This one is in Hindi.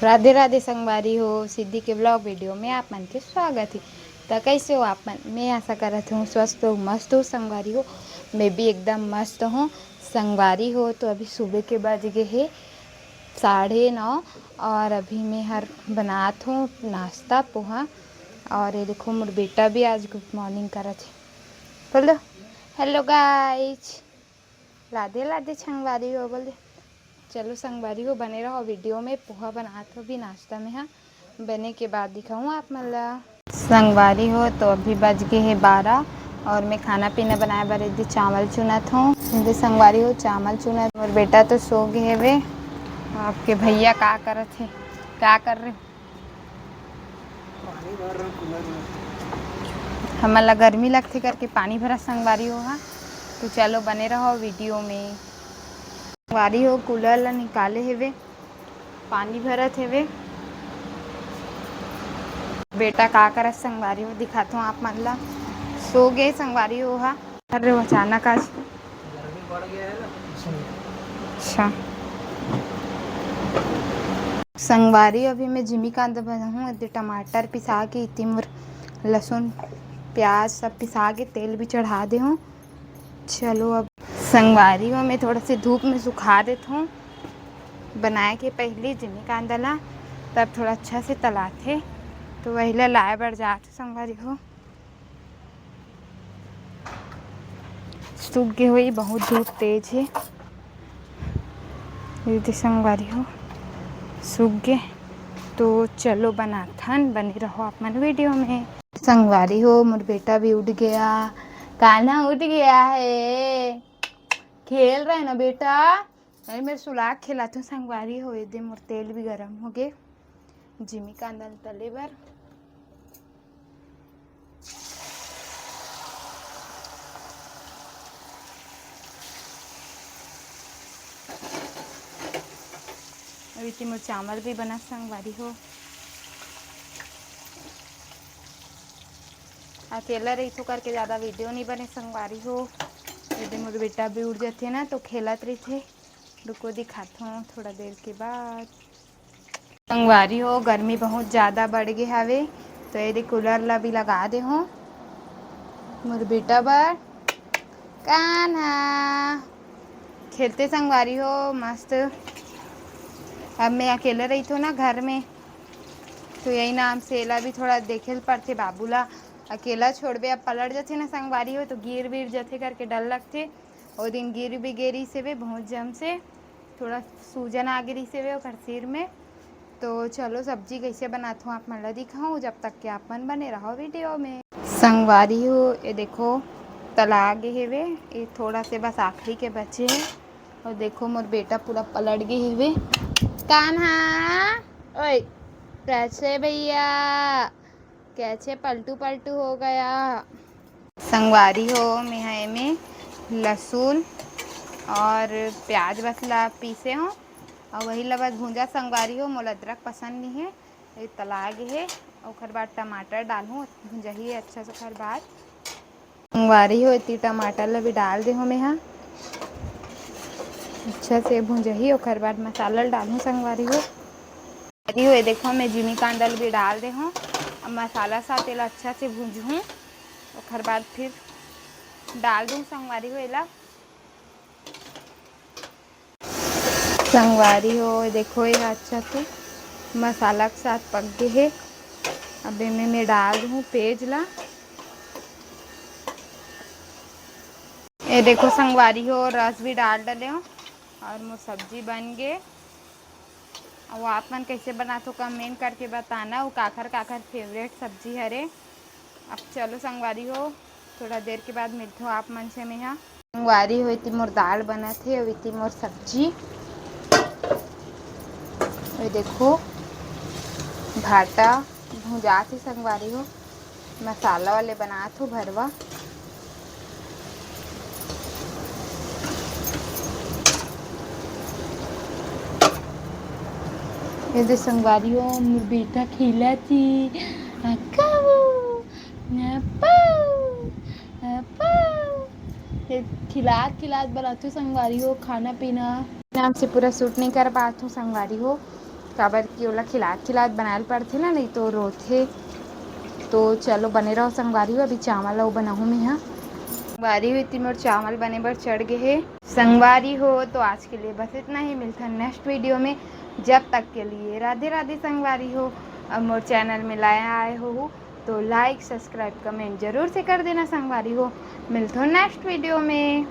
राधे राधे संगवारी हो। सिद्धि के ब्लॉग वीडियो में आप मन के स्वागत है। तो कैसे हो आप मन? मैं आशा करती हूँ स्वस्थ हो, मस्त हो संगवारी हो। मैं भी एकदम मस्त हूँ संगवारी हो। तो अभी सुबह के बज गए है 9:30 और अभी मैं बनात हूँ नाश्ता पोहा। और ये देखो मोर बेटा भी आज गुड मॉर्निंग करत है। बोलो हेलो गाइज, राधे राधे संगवारी हो बोले। चलो संगवारी हो, बने रहो वीडियो में। पोहा बनात हो भी नाश्ता में। हाँ, बने के बाद दिखाऊँ आप मतलब संगवारी हो। तो अभी बज गए है 12 और मैं खाना पीना बनाए बारे दी चावल चुनत हूँ। हिंदी संगवारी हो चावल चुनत। और बेटा तो सो गए है वे। आपके भैया क्या करत है? क्या कर रहे हो? पानी भर रहा कूलर में। हमारा गर्मी लगते करके पानी भरा संगवारी हो। हाँ, तो चलो बने रहो वीडियो में। संगवारी हो कूलर ला निकाले हेवे, पानी भरत हेवे। बेटा का करत संगवारी हो दिखाता हूँ आप मन ला। सो गए संगवारी हो। हाँ, कर रहे हो अचानक आज? गर्मी बढ़ गया है ना। अच्छा संगवारी अभी मैं जिमी कांदा बना हूँ। इतने टमाटर पिसा के, इतनी लहसुन प्याज सब पिसा के तेल भी चढ़ा दे हूँ। चलो अब संगवारी हो मैं थोड़ा सी धूप में सुखा देता हूँ। बनाए के पहले जिमी कांदा ला, तब थोड़ा अच्छा से तलाते तो वही ला लाए बढ़ जाते संगवारी हो। सूख गए हुई, बहुत धूप तेज है। दीदी संगवारी हो सूख गए। तो चलो बनाथन, बने रहो आप मन वीडियो में। संगवारी हो मोर बेटा भी उठ गया। कान्हा उठ गया है, खेल रहे ना बेटा। अरे मेरे सुलाग खिलाते संगवारी हो। दे मोर तेल भी गरम हो गए जिमी कांदा तले बर। अभी तो मोर चावल भी बना संगवारी हो। अकेला रही तो करके ज़्यादा वीडियो नहीं बने संगवारी हो। यदि मोर बेटा भी उठ जाते ना तो खेलत रही थे। रुको दिखाता हूँ थोड़ा देर के बाद। संगवारी हो गर्मी बहुत ज़्यादा बढ़ गई हवे, तो यदि कूलर ला भी लगा दे हो मोर बेटा बर। कान्हा खेलते संगवारी हो मस्त। अब मैं अकेले रही थी ना घर में, तो यही नाम से एला भी थोड़ा देखे पड़ते बाबूला। अकेला छोड़बे अब पलट जाते ना संगवारी हो तो गिर विर जाते करके डर लगते। वो दिन गिर भी गेरी से वे बहुत जम से, थोड़ा सूजन आ गिरी से वे और सिर में। तो चलो सब्जी कैसे बनाता हूँ आप मन दिखाऊँ, जब तक के आप मन बने रहो वीडियो में। संगवारी हो ये देखो तला गए है वे, ये थोड़ा से बस आखिरी के बचे हैं। और देखो मोर बेटा पूरा पलट गए है वे। कान्हा ओए कैसे भैया, कैसे पलटू पलटू हो गया। संगवारी हो मैं है में लहसुन और प्याज बसला पीसे हो और वही ला बस भूंजा संगवारी हो। मोला अदरक पसंद नहीं है, ये तला गे है। और बाद टमाटर डालूँ भूंजही अच्छा से। खर बाद संगवारी हो इतनी टमाटर ला भी डाल दे हो मैं। हाँ, अच्छा से भूंजही और बाद मसाला डालूँ संगवारी हो। ये देखो मैं जिमी कांदल भी डाल दे हूँ। अब मसाला साथ एला अच्छा से भूंजूँ और बाद फिर डाल दूँ संगवारी हो। एला संगवारी हो देखो ये अच्छा से मसाला के साथ पक गए है। अब इनमें मैं डाल दूँ पेज ला। ये देखो संगवारी हो रस भी डाल डाले हो और मोर सब्जी बन गए। और आप मन कैसे बनाते हो कमेंट करके बताना। वो काखर काखर फेवरेट सब्जी हरे। अब चलो संगवारी हो थोड़ा देर के बाद मिलते हो आप मन से। मैं यहाँ संगवारी हो इतनी मोर दाल बना थे और इतनी मोर सब्जी। ये देखो भाटा भुजा थी संगवारी हो, मसाला वाले बना थो भरवा। ये संगवारी हो मोर बेटा खेला थी। खिलात खिलात बनाती हूँ संगवारी हो खाना पीना। नाम से पूरा सूट नहीं कर पाती हूँ संगवारी हो। काबर की ओला खिलात खिलात बनाए पड़थे ना, नहीं तो रोथे। तो चलो बने रहो संगवारी हो, अभी चावल अउ बनाहूँ मैं यहाँ। संगवारी हो इतनी मोर चावल बने बर चढ़ गए है संगवारी हो। तो आज के लिए बस इतना ही, मिलता है नेक्स्ट वीडियो में। जब तक के लिए राधे राधे संगवारी हो। अब मोर चैनल में लाया आए हो तो लाइक सब्सक्राइब कमेंट जरूर से कर देना संगवारी हो। मिलते हो नेक्स्ट वीडियो में।